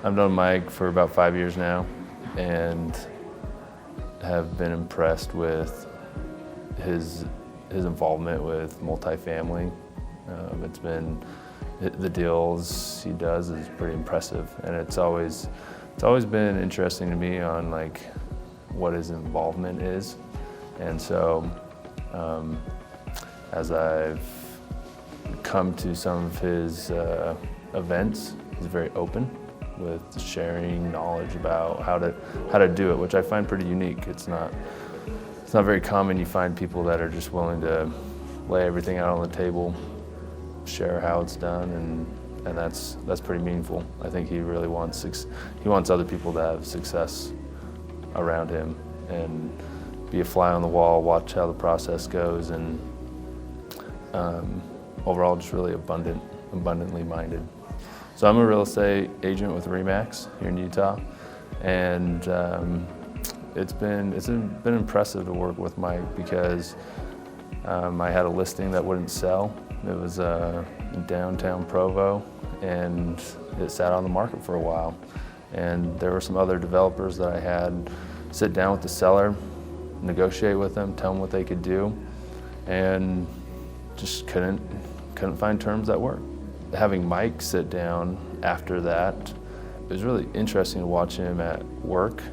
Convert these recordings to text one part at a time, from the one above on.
I've known Mike for about 5 years now and have been impressed with his involvement with multifamily. It's been, the deals he does is pretty impressive, and it's always been interesting to me on like what his involvement is. And so as I've come to some of his events, he's very open with sharing knowledge about how to do it, which I find pretty unique. It's not very common. You find people that are just willing to lay everything out on the table, share how it's done, and that's pretty meaningful. I think he really wants other people to have success around him and be a fly on the wall, watch how the process goes, and overall just really abundantly minded. So I'm a real estate agent with RE/MAX here in Utah, and it's been impressive to work with Mike because I had a listing that wouldn't sell. It was in downtown Provo, and it sat on the market for a while. And there were some other developers that I had sit down with the seller, negotiate with them, tell them what they could do, and just couldn't find terms that worked. Having Mike sit down after that, it was really interesting to watch him at work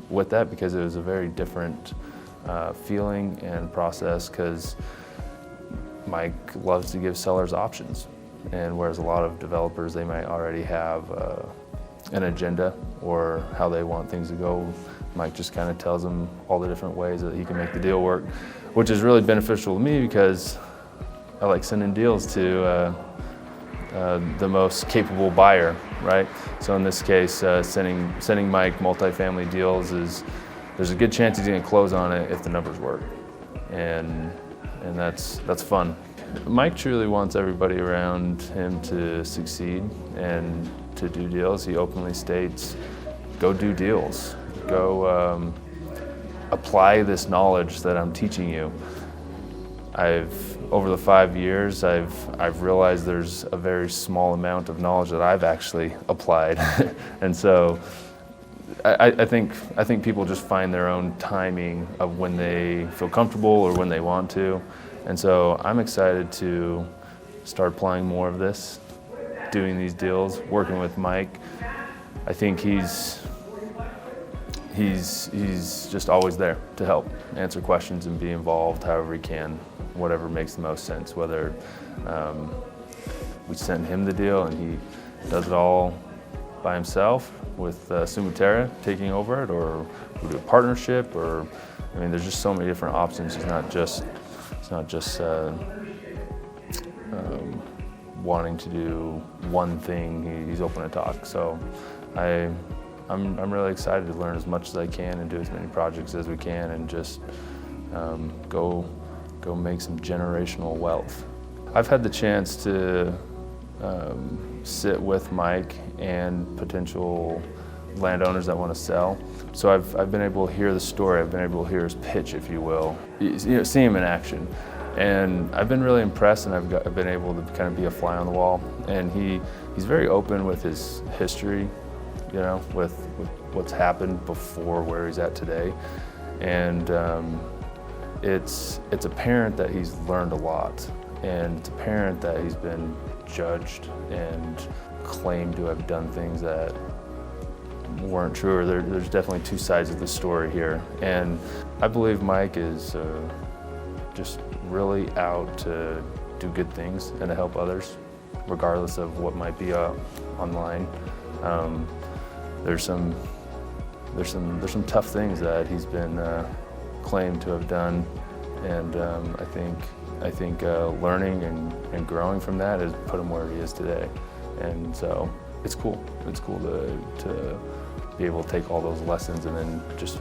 with that, because it was a very different feeling and process, because Mike loves to give sellers options, and whereas a lot of developers, they might already have an agenda or how they want things to go, Mike just kind of tells them all the different ways that he can make the deal work, which is really beneficial to me because I like sending deals to the most capable buyer, right? So in this case, sending Mike multifamily deals there's a good chance he's going to close on it if the numbers work, and that's fun. Mike truly wants everybody around him to succeed and to do deals. He openly states, go do deals, go apply this knowledge that I'm teaching you. Over the 5 years, I've realized there's a very small amount of knowledge that I've actually applied, and so I think people just find their own timing of when they feel comfortable or when they want to, and so I'm excited to start applying more of this, doing these deals, working with Mike. I think he's just always there to help answer questions and be involved however he can, whatever makes the most sense, whether we send him the deal and he does it all by himself with Sumiterra taking over it, or we do a partnership, or I mean, there's just so many different options. It's not just wanting to do one thing. He's open to talk. So I'm really excited to learn as much as I can and do as many projects as we can, and just go make some generational wealth. I've had the chance to sit with Mike and potential landowners that want to sell. So I've been able to hear the story. I've been able to hear his pitch, if you will. See him in action. And I've been really impressed, and I've been able to kind of be a fly on the wall. And he's very open with his history, you know, with what's happened before where he's at today. And it's apparent that he's learned a lot, and it's apparent that he's been judged and claimed to have done things that weren't true, or there's definitely two sides of the story here. And I believe Mike is just really out to do good things and to help others, regardless of what might be online. There's some tough things that he's been claimed to have done, and I think learning and growing from that has put him where he is today. And so it's cool. It's cool to be able to take all those lessons and then just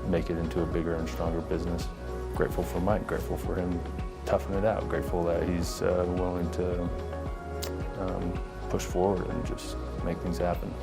make it into a bigger and stronger business. Grateful for Mike, grateful for him toughing it out, grateful that he's willing to push forward and just make things happen.